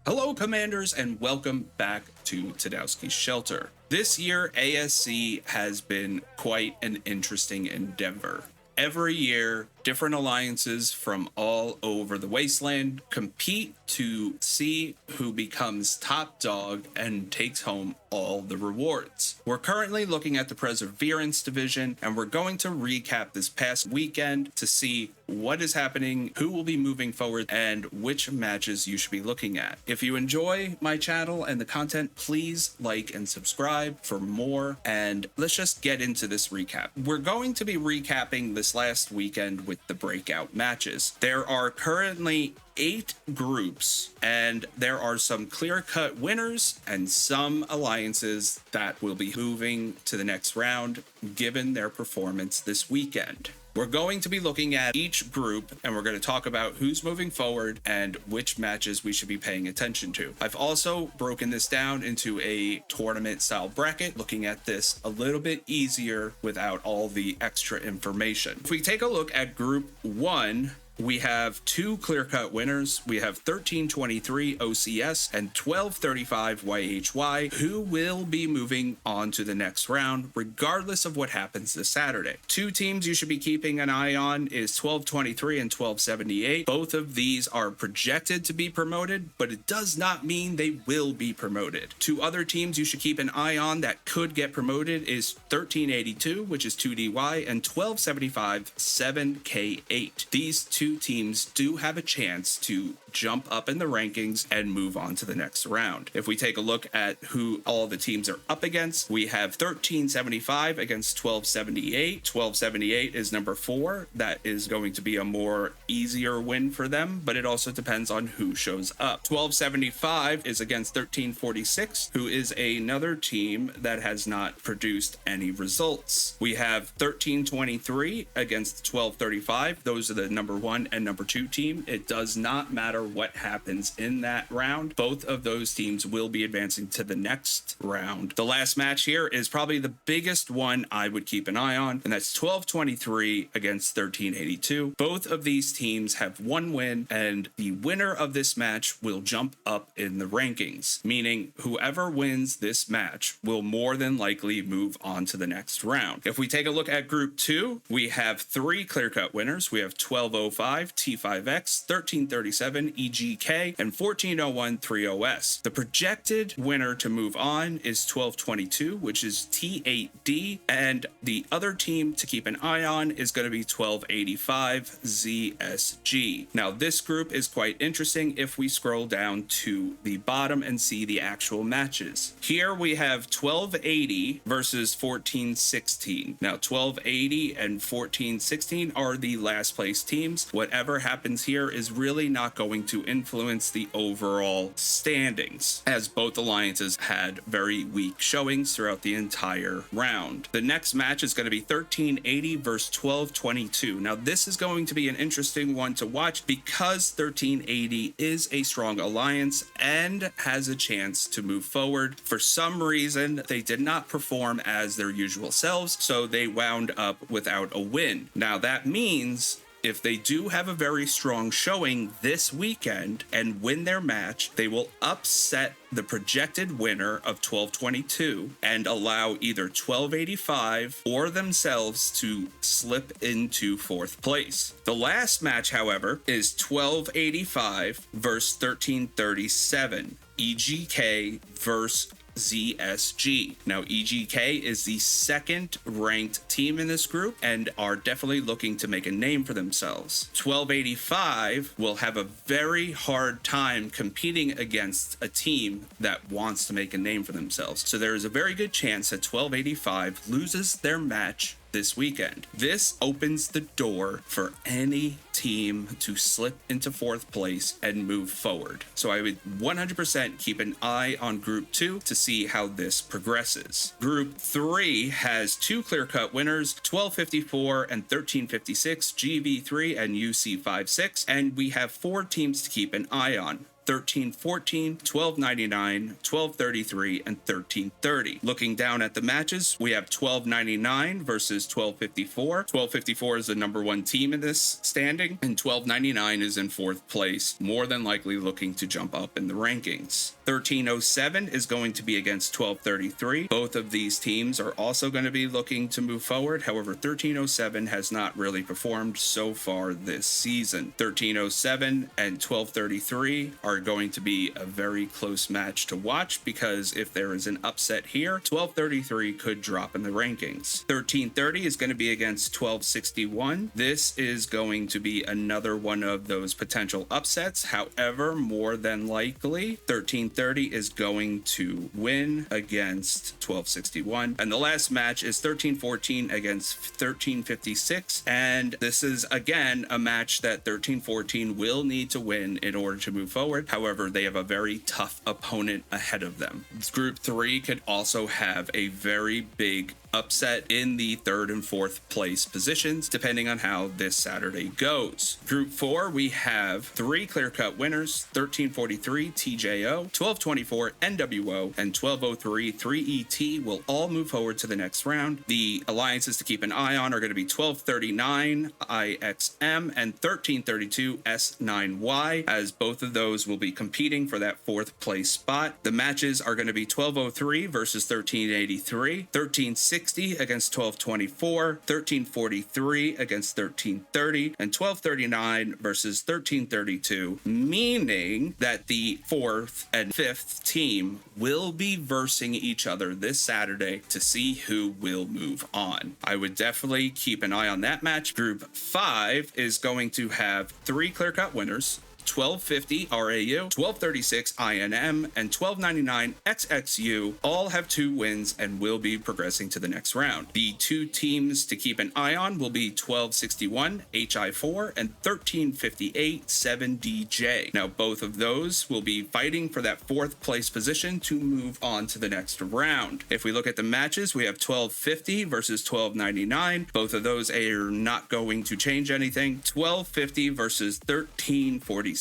Hello, Commanders, and welcome back to Tadowski's Shelter. This year, ASC has been quite an interesting endeavor. Every year, different alliances from all over the wasteland compete to see who becomes top dog and takes home all the rewards. We're currently looking at the Perseverance division, and we're going to recap this past weekend to see what is happening, who will be moving forward, and which matches you should be looking at. If you enjoy my channel and the content, please like and subscribe for more, and let's just get into this recap. We're going to be recapping this last weekend with the Breakout Matches. There are currently 8 groups, and there are some clear-cut winners and some alliances that will be moving to the next round given their performance this weekend. We're going to be looking at each group, and we're going to talk about who's moving forward and which matches we should be paying attention to. I've also broken this down into a tournament style bracket, looking at this a little bit easier without all the extra information. If we take a look at group 1, we have 2 clear-cut winners. We have 1323 OCS and 1235 YHY, who will be moving on to the next round, regardless of what happens this Saturday. 2 teams you should be keeping an eye on is 1223 and 1278. Both of these are projected to be promoted, but it does not mean they will be promoted. 2 other teams you should keep an eye on that could get promoted is 1382, which is 2DY, and 1275 7K8. These 2 teams do have a chance to jump up in the rankings and move on to the next round. If we take a look at who all the teams are up against, we have 1375 against 1278. 1278 is number 4. That is going to be a more easier win for them, but it also depends on who shows up. 1275 is against 1346, who is another team that has not produced any results. We have 1323 against 1235. Those are the number 1 and number 2 team. It does not matter what happens in that round. Both of those teams will be advancing to the next round. The last match here is probably the biggest one I would keep an eye on, and that's 1223 against 1382. Both of these teams have 1 win, and the winner of this match will jump up in the rankings, meaning whoever wins this match will more than likely move on to the next round. If we take a look at group 2, we have 3 clear-cut winners. We have 1205 T5X, 1337 EGK, and 1401 3OS. The projected winner to move on is 1222, which is T8D, and the other team to keep an eye on is going to be 1285 ZSG. Now, this group is quite interesting if we scroll down to the bottom and see the actual matches. Here we have 1280 versus 1416. Now, 1280 and 1416 are the last place teams. Whatever happens here is really not going to influence the overall standings, as both alliances had very weak showings throughout the entire round. The next match is going to be 1380 versus 1222. Now, this is going to be an interesting one to watch because 1380 is a strong alliance and has a chance to move forward. For some reason, they did not perform as their usual selves, so they wound up without a win. Now, that means if they do have a very strong showing this weekend and win their match, they will upset the projected winner of 1222 and allow either 1285 or themselves to slip into 4th place. The last match, however, is 1285 versus 1337, EGK versus ZSG. Now, EGK is the 2nd ranked team in this group and are definitely looking to make a name for themselves. 1285 will have a very hard time competing against a team that wants to make a name for themselves. So there is a very good chance that 1285 loses their match this weekend. This opens the door for any team to slip into 4th place and move forward. So I would 100% keep an eye on Group 2 to see how this progresses. Group 3 has 2 clear-cut winners, 1254 and 1356, GB3 and UC56, and we have 4 teams to keep an eye on. 1314, 1299, 1233, and 1330. Looking down at the matches, we have 1299 versus 1254. 1254 is the number one team in this standing, and 1299 is in fourth place, more than likely looking to jump up in the rankings. 1307 is going to be against 1233. Both of these teams are also going to be looking to move forward. However, 1307 has not really performed so far this season. 1307 and 1233 are going to be a very close match to watch, because if there is an upset here, 1233 could drop in the rankings. 1330 is going to be against 1261. This is going to be another one of those potential upsets. However, more than likely, 1330 is going to win against 1261. And the last match is 1314 against 1356. And this is, again, a match that 1314 will need to win in order to move forward. However, they have a very tough opponent ahead of them. Group 3 could also have a very big upset in the third and fourth place positions, depending on how this Saturday goes. Group 4, we have 3 clear-cut winners: 1343 TJO, 1224 NWO, and 1203 3ET will all move forward to the next round. The alliances to keep an eye on are going to be 1239 IXM and 1332 S9Y, as both of those will be competing for that fourth place spot. The matches are going to be 1203 versus 1383, 1360 against 1224, 1343 against 1330, and 1239 versus 1332, meaning that the fourth and fifth team will be versing each other this Saturday to see who will move on. I would definitely keep an eye on that match. Group 5 is going to have 3 clear-cut winners: 1250 RAU, 1236 INM, and 1299 XXU all have 2 wins and will be progressing to the next round. The 2 teams to keep an eye on will be 1261 HI4 and 1358 7DJ. Now, both of those will be fighting for that fourth place position to move on to the next round. If we look at the matches, we have 1250 versus 1299. Both of those are not going to change anything. 1250 versus 1347.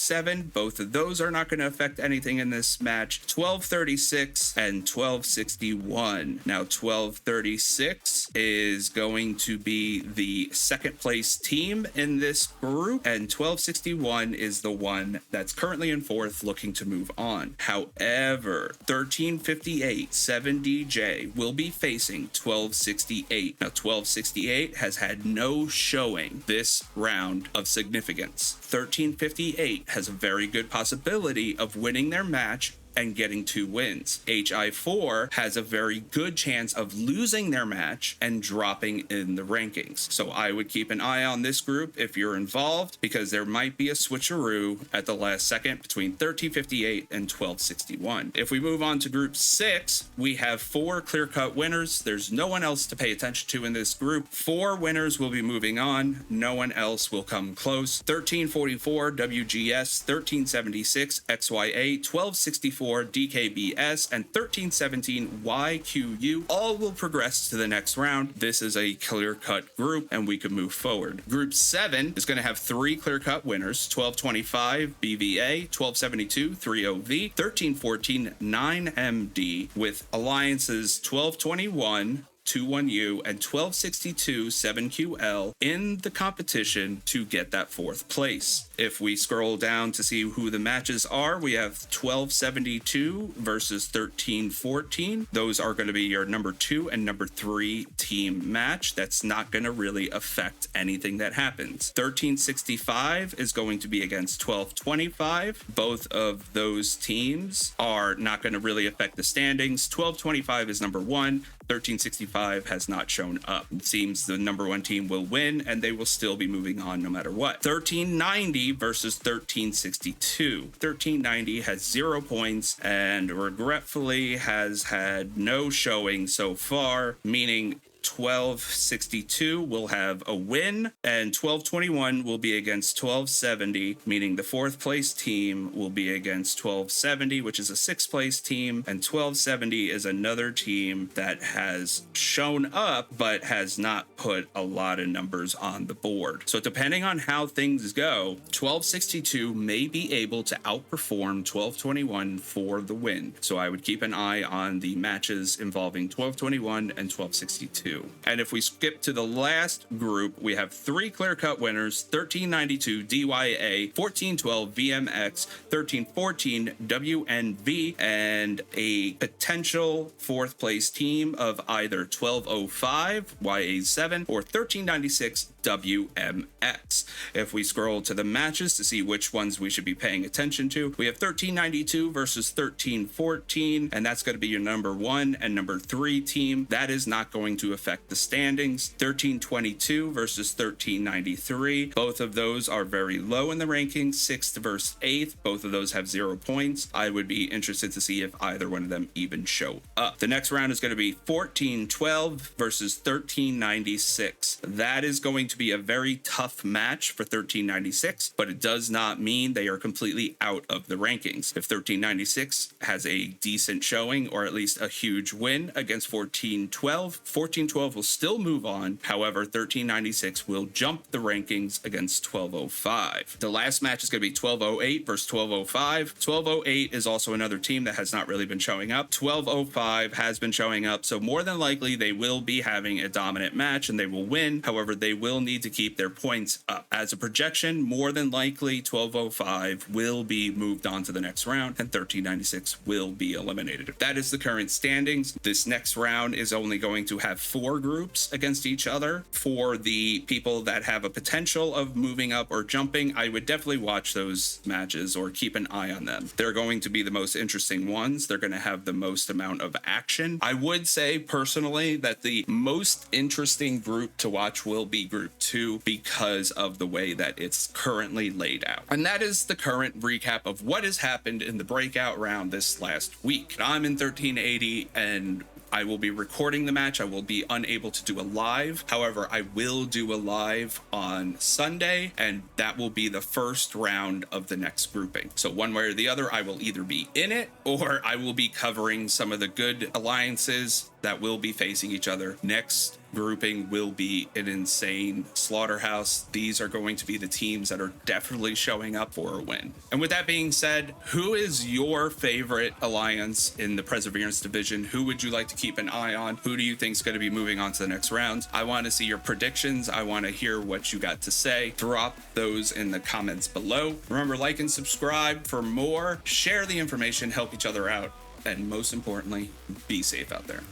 Both of those are not going to affect anything in this match. 1236 and 1261. Now, 1236 is going to be the second place team in this group, and 1261 is the one that's currently in fourth, looking to move on. However, 1358 7DJ will be facing 1268. Now, 1268 has had no showing this round of significance. 1358 has a very good possibility of winning their match and getting 2 wins. HI4 has a very good chance of losing their match and dropping in the rankings. So I would keep an eye on this group if you're involved, because there might be a switcheroo at the last second between 1358 and 1261. If we move on to Group 6, we have 4 clear-cut winners. There's no one else to pay attention to in this group. 4 winners will be moving on. No one else will come close. 1344 WGS, 1376 XYA, 1264 DKBS, and 1317 YQU all will progress to the next round. This is a clear-cut group, and we could move forward. Group 7 is going to have 3 clear-cut winners: 1225 BVA, 1272 30V, 1314 9MD, with alliances 1221 21U and 1262 7QL in the competition to get that fourth place. If we scroll down to see who the matches are, we have 1272 versus 1314. Those are going to be your number 2 and number 3 team match. That's not going to really affect anything that happens. 1365 is going to be against 1225. Both of those teams are not going to really affect the standings. 1225 is number 1. 1365 has not shown up. It seems the number 1 team will win, and they will still be moving on no matter what. 1390 versus 1362. 1390 has 0 points and regretfully has had no showing so far, meaning 1262 will have a win, and 1221 will be against 1270, meaning the fourth place team will be against 1270, which is a sixth place team, and 1270 is another team that has shown up but has not put a lot of numbers on the board. So depending on how things go, 1262 may be able to outperform 1221 for the win. So I would keep an eye on the matches involving 1221 and 1262. And if we skip to the last group, we have three clear-cut winners: 1392 DYA, 1412 VMX, 1314 WNV, and a potential fourth place team of either 1205 YA7 or 1396 WMX. If we scroll to the matches to see which ones we should be paying attention to, we have 1392 versus 1314, and that's going to be your number 1 and number 3 team. That is not going to affect the standings. 1322 versus 1393. Both of those are very low in the rankings, 6th versus 8th. Both of those have 0 points. I would be interested to see if either one of them even show up. The next round is going to be 1412 versus 1396. That is going to be a very tough match for 1396, but it does not mean they are completely out of the rankings. If 1396 has a decent showing, or at least a huge win against 1412, 1412 will still move on. However, 1396 will jump the rankings against 1205. The last match is going to be 1208 versus 1205. 1208 is also another team that has not really been showing up. 1205 has been showing up, so more than likely they will be having a dominant match and they will win. However, they will need to keep their points up. As a projection, more than likely 1205 will be moved on to the next round and 1396 will be eliminated. That is the current standings. This next round is only going to have 4 groups against each other. For the people that have a potential of moving up or jumping, I would definitely watch those matches or keep an eye on them. They're going to be the most interesting ones. They're going to have the most amount of action. I would say personally that the most interesting group to watch will be Group 2 because of the way that it's currently laid out. And that is the current recap of what has happened in the breakout round this last week. I'm in 1380 and I will be recording the match. I will be unable to do a live. However, I will do a live on Sunday, and that will be the first round of the next grouping. So one way or the other, I will either be in it or I will be covering some of the good alliances that will be facing each other. Next grouping will be an insane slaughterhouse. These are going to be the teams that are definitely showing up for a win. And with that being said, who is your favorite alliance in the Perseverance division? Who would you like to keep an eye on? Who do you think is going to be moving on to the next round? I want to see your predictions. I want to hear what you got to say. Drop those in the comments below. Remember, like and subscribe for more. Share the information, help each other out, and most importantly, be safe out there.